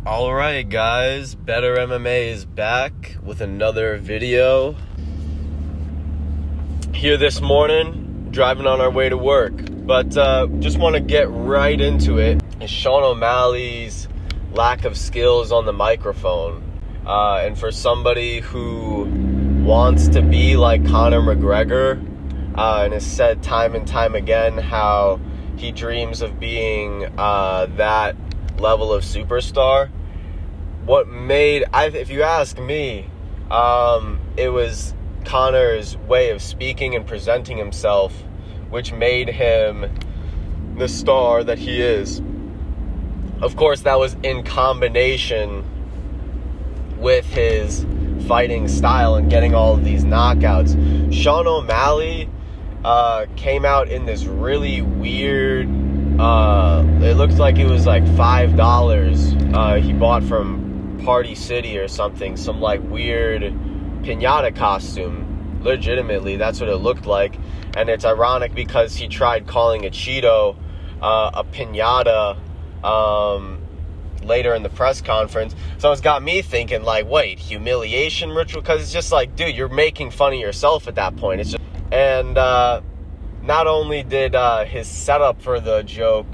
Alright guys, Better MMA is back with another video. Here this morning, driving on our way to work. But just want to get right into it. Is Sean O'Malley's lack of skills on the microphone. And for somebody who wants to be like Conor McGregor, and has said time and time again how he dreams of being that level of superstar. What made, if you ask me, it was Conor's way of speaking and presenting himself, which made him the star that he is. Of course, that was in combination with his fighting style and getting all of these knockouts. Sean O'Malley came out in this really weird, it looked like it was like $5 he bought from Party City or something, some like weird piñata costume. Legitimately, that's what it looked like. And it's ironic because he tried calling a Chito a piñata later in the press conference. So it's got me thinking, like, wait, humiliation ritual? Because it's just like, dude, you're making fun of yourself at that point. It's just, and not only did his setup for the joke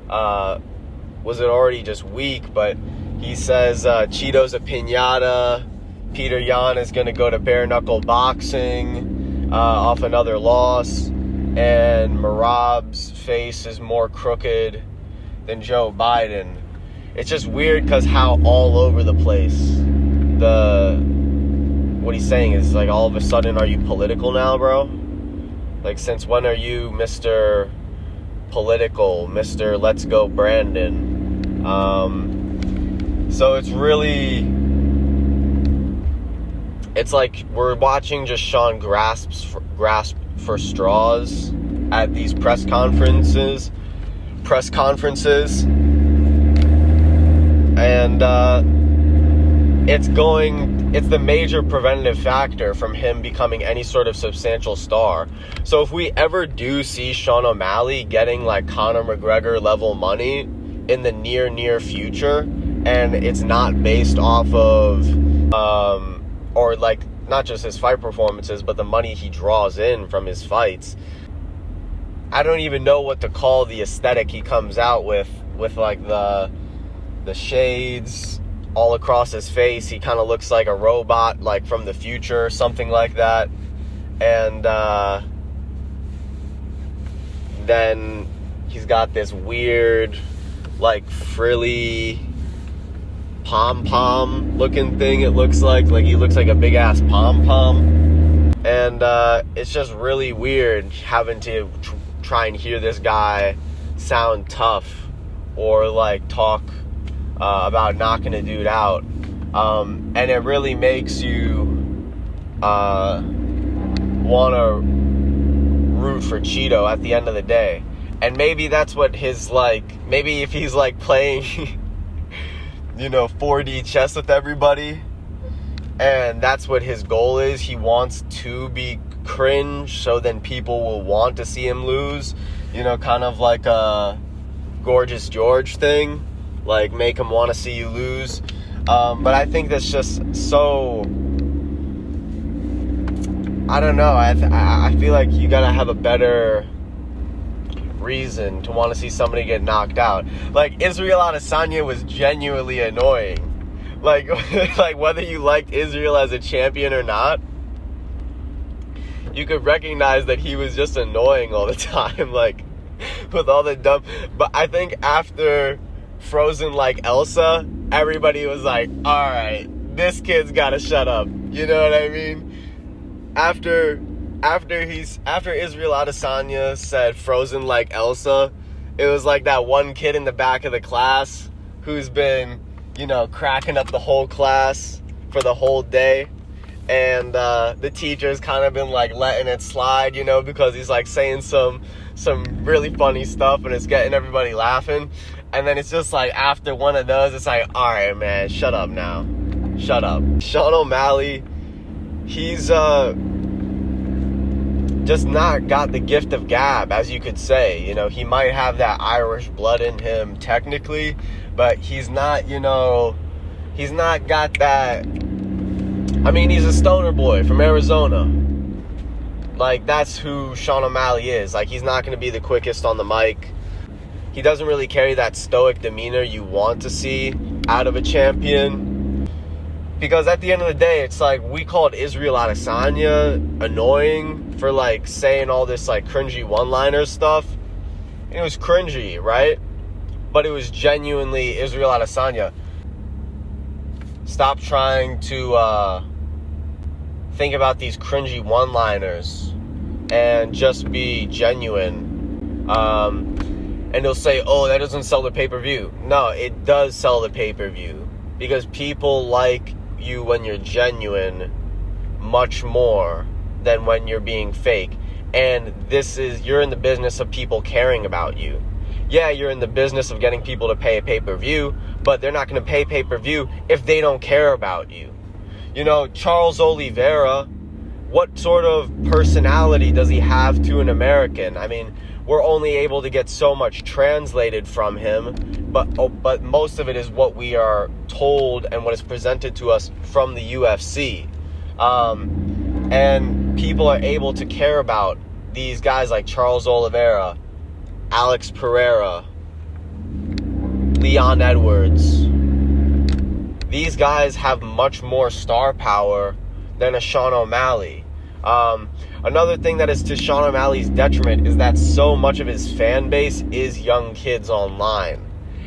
was it already just weak, but he says Chito's a piñata, Peter Yan is going to go to bare knuckle boxing off another loss, and Merab's face is more crooked than Joe Biden. It's just weird because how all over the place what he's saying is, like, all of a sudden, are you political now, bro? Like, since when are you Mr. Political, Mr. Let's Go Brandon? So it's really, it's like we're watching just Sean grasp for straws at these press conferences, and it's the major preventative factor from him becoming any sort of substantial star. So if we ever do see Sean O'Malley getting like Conor McGregor level money in the near future, and it's not based off of or like not just his fight performances, but the money he draws in from his fights, I don't even know what to call the aesthetic he comes out with like the shades all across his face. He kind of looks like a robot, like from the future or something like that. And then he's got this weird, like, frilly pom-pom looking thing. It looks like he looks like a big ass pom-pom. And it's just really weird having to try and hear this guy sound tough or like talk about knocking a dude out. And it really makes you want to root for Chito at the end of the day. And maybe that's what his, like, maybe if he's like playing 4D chess with everybody, and that's what his goal is, he wants to be cringe so then people will want to see him lose, kind of like a Gorgeous George thing, like make him want to see you lose. But I think that's just so, I don't know, I feel like you gotta have a better reason to want to see somebody get knocked out. Like, Israel Adesanya was genuinely annoying. Like, like whether you liked Israel as a champion or not, you could recognize that he was just annoying all the time, like, with all the dumb. But I think after Frozen Like Elsa, everybody was like, alright, this kid's gotta shut up. You know what I mean? After Israel Adesanya said Frozen Like Elsa, it was like that one kid in the back of the class who's been, cracking up the whole class for the whole day. And the teacher's kind of been like letting it slide, because he's like saying some really funny stuff and it's getting everybody laughing. And then it's just like after one of those, it's like, all right, man, shut up now. Shut up. Sean O'Malley, he's just not got the gift of gab, as you could say. You know, he might have that Irish blood in him technically, but he's not, you know, he's not got that. I mean, he's a stoner boy from Arizona. Like, that's who Sean O'Malley is. Like, he's not going to be the quickest on the mic. He doesn't really carry that stoic demeanor you want to see out of a champion. Because at the end of the day, it's like, we called Israel Adesanya annoying for, like, saying all this, like, cringy one-liner stuff. It was cringy, right? But it was genuinely Israel Adesanya. Stop trying to think about these cringy one-liners and just be genuine. And they'll say, oh, that doesn't sell the pay-per-view. No, it does sell the pay-per-view. Because people like you when you're genuine much more than when you're being fake. And you're in the business of people caring about you. Yeah, you're in the business of getting people to pay a pay-per-view, but they're not going to pay pay-per-view if they don't care about you. You know, Charles Oliveira, what sort of personality does he have to an American? I mean, we're only able to get so much translated from him, but most of it is what we are told and what is presented to us from the UFC. And people are able to care about these guys like Charles Oliveira, Alex Pereira, Leon Edwards. These guys have much more star power than a Sean O'Malley. Another thing that is to Sean O'Malley's detriment is that so much of his fan base is young kids online.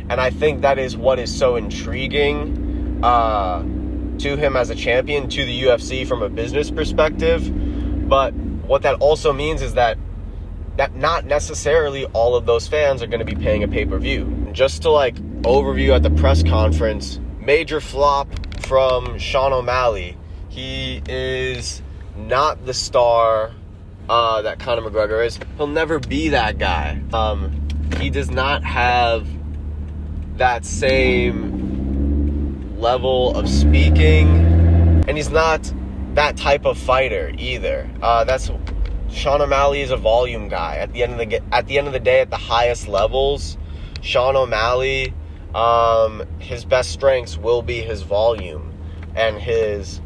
And I think that is what is so intriguing to him as a champion, to the UFC from a business perspective. But what that also means is that not necessarily all of those fans are going to be paying a pay-per-view. Just to, like, overview at the press conference, major flop from Sean O'Malley. He is not the star that Conor McGregor is. He'll never be that guy. He does not have that same level of speaking, and he's not that type of fighter either. Sean O'Malley is a volume guy. At the end of the day, at the highest levels, Sean O'Malley, his best strengths will be his volume and his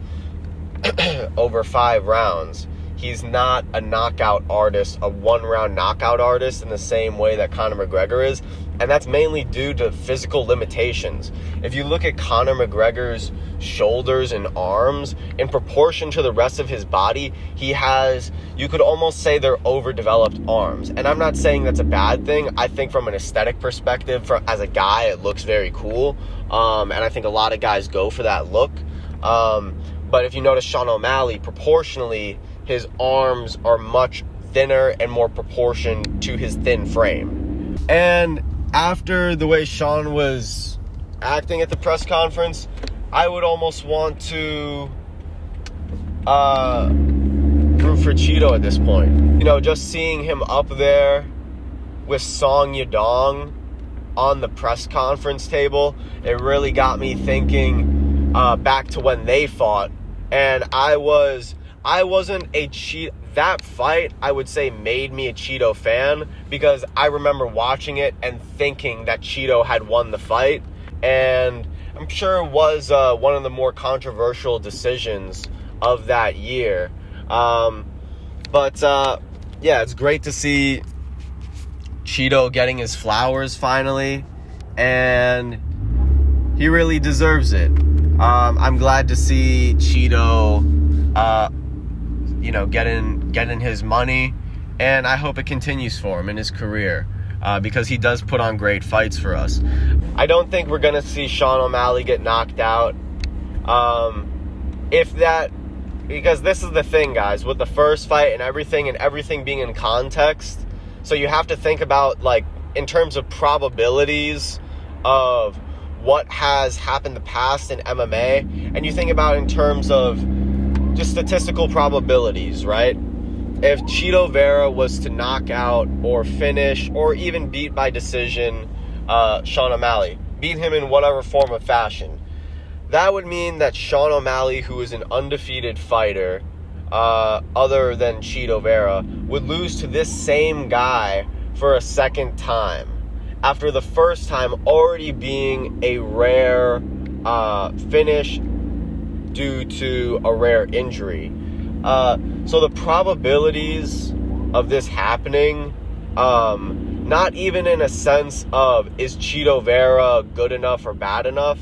over 5 rounds. He's not a knockout artist, a one-round knockout artist in the same way that Conor McGregor is, and that's mainly due to physical limitations. If you look at Conor McGregor's shoulders and arms, in proportion to the rest of his body, he has, you could almost say they're overdeveloped arms. And I'm not saying that's a bad thing. I think from an aesthetic perspective, as a guy, it looks very cool. And I think a lot of guys go for that look. But if you notice Sean O'Malley, proportionally, his arms are much thinner and more proportioned to his thin frame. And after the way Sean was acting at the press conference, I would almost want to root for Chito at this point. You know, just seeing him up there with Song Yadong on the press conference table, it really got me thinking back to when they fought. And I wasn't a Chito. That fight, I would say, made me a Chito fan because I remember watching it and thinking that Chito had won the fight. And I'm sure it was one of the more controversial decisions of that year. Yeah, it's great to see Chito getting his flowers finally. And he really deserves it. I'm glad to see Chito getting his money, and I hope it continues for him in his career because he does put on great fights for us. I don't think we're going to see Sean O'Malley get knocked out. Because this is the thing, guys, with the first fight and everything being in context, so you have to think about, like, in terms of probabilities of what has happened in the past in MMA, and you think about in terms of just statistical probabilities, right? If Chito Vera was to knock out or finish or even beat by decision Sean O'Malley, beat him in whatever form of fashion, that would mean that Sean O'Malley, who is an undefeated fighter, other than Chito Vera, would lose to this same guy for a second time, after the first time already being a rare finish due to a rare injury. So the probabilities of this happening, not even in a sense of, is Chito Vera good enough or bad enough,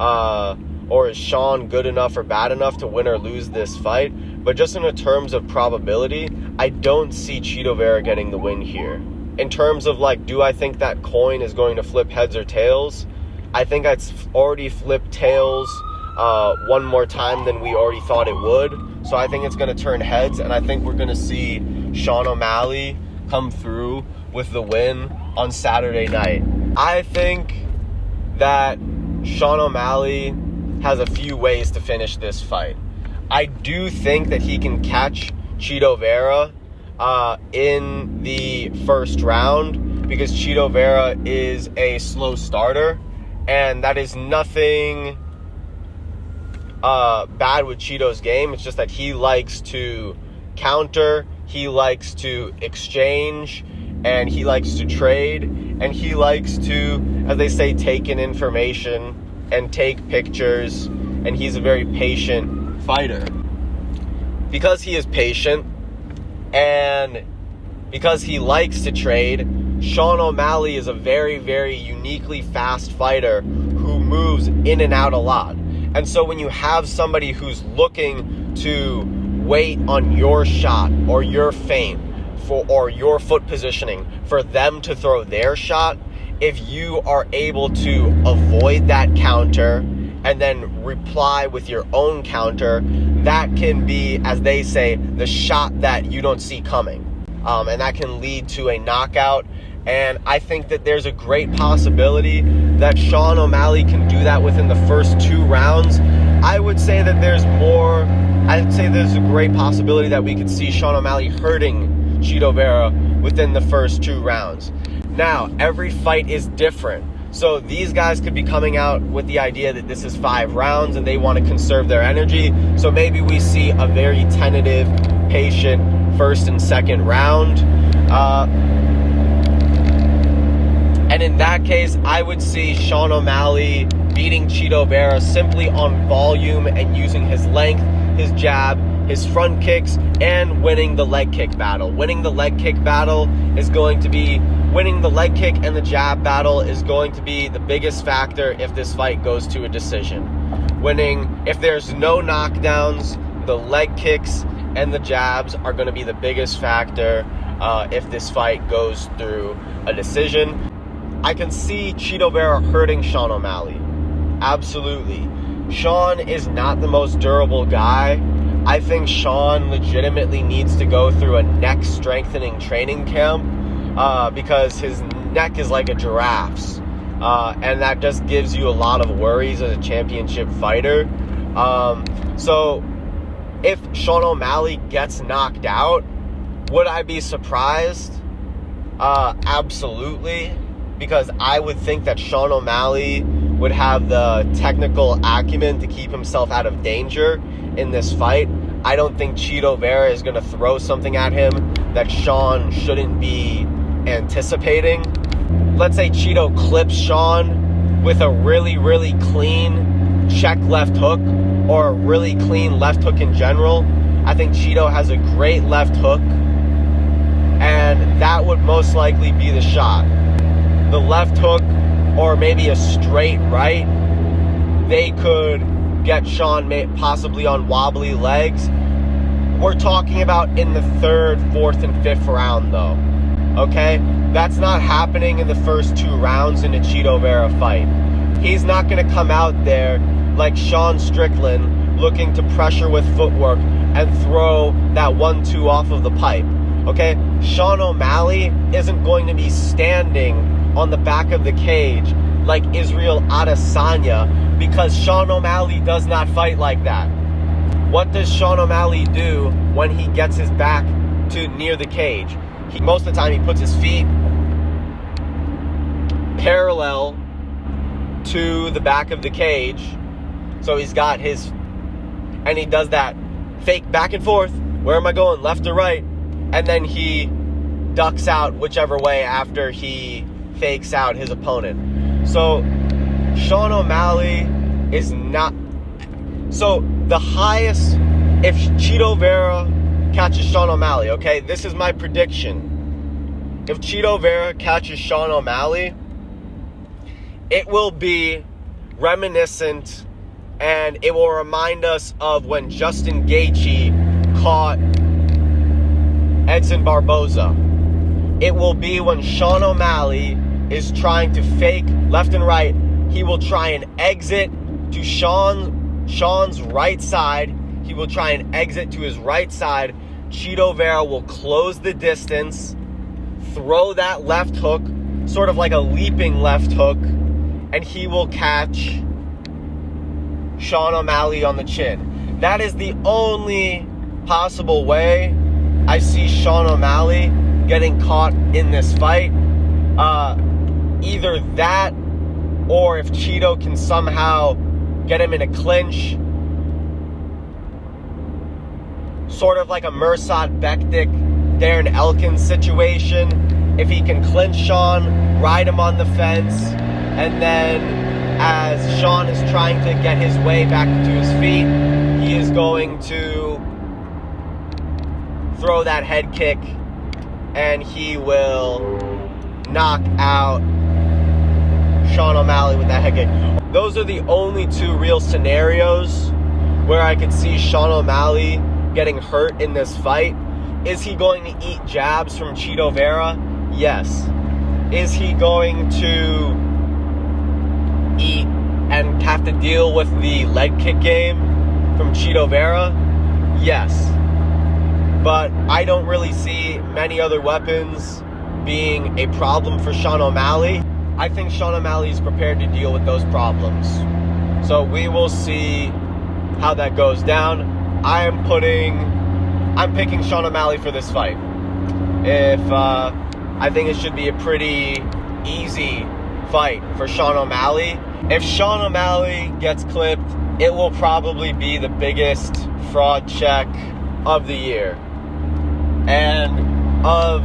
or is Sean good enough or bad enough to win or lose this fight, but just in the terms of probability, I don't see Chito Vera getting the win here. In terms of, like, do I think that coin is going to flip heads or tails? I think it's already flipped tails one more time than we already thought it would. So I think it's going to turn heads, and I think we're going to see Sean O'Malley come through with the win on Saturday night. I think that Sean O'Malley has a few ways to finish this fight. I do think that he can catch Chito Vera in the first round, because Chito Vera is a slow starter, and that is nothing bad with Chito's game. It's just that he likes to counter, he likes to exchange, and he likes to trade, and he likes to, as they say, take in information and take pictures, and he's a very patient fighter. Because he is patient and because he likes to trade, Sean O'Malley is a very, very uniquely fast fighter who moves in and out a lot. And so when you have somebody who's looking to wait on your shot or your feint or your foot positioning for them to throw their shot, if you are able to avoid that counter and then reply with your own counter, that can be, as they say, the shot that you don't see coming. And that can lead to a knockout. And I think that there's a great possibility that Sean O'Malley can do that within the first 2 rounds. I would say that there's a great possibility that we could see Sean O'Malley hurting Chito Vera within the first 2 rounds. Now, every fight is different. So these guys could be coming out with the idea that this is 5 rounds and they want to conserve their energy. So maybe we see a very tentative, patient first and second round. And in that case, I would see Sean O'Malley beating Chito Vera simply on volume and using his length, his jab, his front kicks, and winning the leg kick battle. Winning the leg kick and the jab battle is going to be the biggest factor if this fight goes to a decision. If there's no knockdowns, the leg kicks and the jabs are going to be the biggest factor if this fight goes through a decision. I can see Chito Vera hurting Sean O'Malley. Absolutely. Sean is not the most durable guy. I think Sean legitimately needs to go through a neck strengthening training camp because his neck is like a giraffe's. And that just gives you a lot of worries as a championship fighter. So if Sean O'Malley gets knocked out, would I be surprised? Absolutely. Because I would think that Sean O'Malley would have the technical acumen to keep himself out of danger in this fight. I don't think Chito Vera is going to throw something at him that Sean shouldn't be anticipating. Let's say Chito clips Sean with a really, really clean check left hook, or a really clean left hook in general. I think Chito has a great left hook, and that would most likely be the shot. The left hook, or maybe a straight right, they could get Sean possibly on wobbly legs. We're talking about in the 3rd, 4th, and 5th round, though. Okay? That's not happening in the first 2 rounds in a Chito Vera fight. He's not going to come out there like Sean Strickland looking to pressure with footwork and throw that 1-2 off of the pipe. Okay? Sean O'Malley isn't going to be standing on the back of the cage like Israel Adesanya, because Sean O'Malley does not fight like that. What does Sean O'Malley do when he gets his back to near the cage? Most of the time he puts his feet parallel to the back of the cage. So he's got and he does that fake back and forth. Where am I going, left or right? And then he ducks out whichever way after he fakes out his opponent. So Sean O'Malley is not... So the highest... If Chito Vera catches Sean O'Malley, okay, this is my prediction. If Chito Vera catches Sean O'Malley, it will be reminiscent, and it will remind us of when Justin Gaethje caught Edson Barboza. It will be when Sean O'Malley is trying to fake left and right. He will try and exit to Sean's right side. He will try and exit to his right side. Chito Vera will close the distance, throw that left hook, sort of like a leaping left hook, and he will catch Sean O'Malley on the chin. That is the only possible way I see Sean O'Malley getting caught in this fight. Either that, or if Chito can somehow get him in a clinch, sort of like a Mirsad Bektik, Darren Elkins situation. If he can clinch Sean, ride him on the fence, and then as Sean is trying to get his way back to his feet, he is going to throw that head kick, and he will knock out Sean O'Malley with that head kick. Those are the only two real scenarios where I could see Sean O'Malley getting hurt in this fight. Is he going to eat jabs from Chito Vera? Yes. Is he going to eat and have to deal with the leg kick game from Chito Vera? Yes. But I don't really see many other weapons being a problem for Sean O'Malley. I think Sean O'Malley is prepared to deal with those problems. So we will see how that goes down. I'm picking Sean O'Malley for this fight. I think it should be a pretty easy fight for Sean O'Malley. If Sean O'Malley gets clipped, it will probably be the biggest fraud check of the year. And of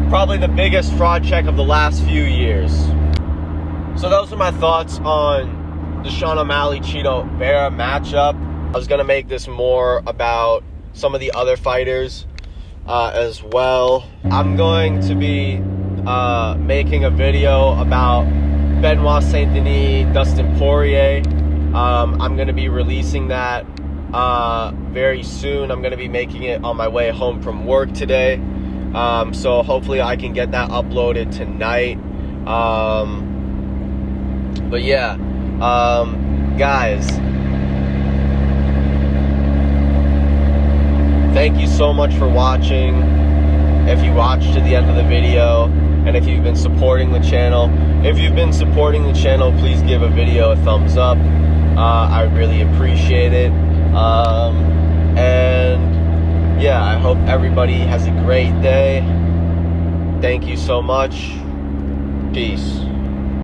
probably the biggest fraud check of the last few years. So those are my thoughts on the Sean O'Malley-Chito Vera matchup. I was going to make this more about some of the other fighters as well. I'm going to be making a video about Benoit Saint Denis, Dustin Poirier. I'm going to be releasing that very soon. I'm going to be making it on my way home from work today. So hopefully I can get that uploaded tonight. But yeah, guys, thank you so much for watching. If you watched to the end of the video, and if you've been supporting the channel, please give a video a thumbs up. I really appreciate it. And yeah, I hope everybody has a great day. Thank you so much. Peace.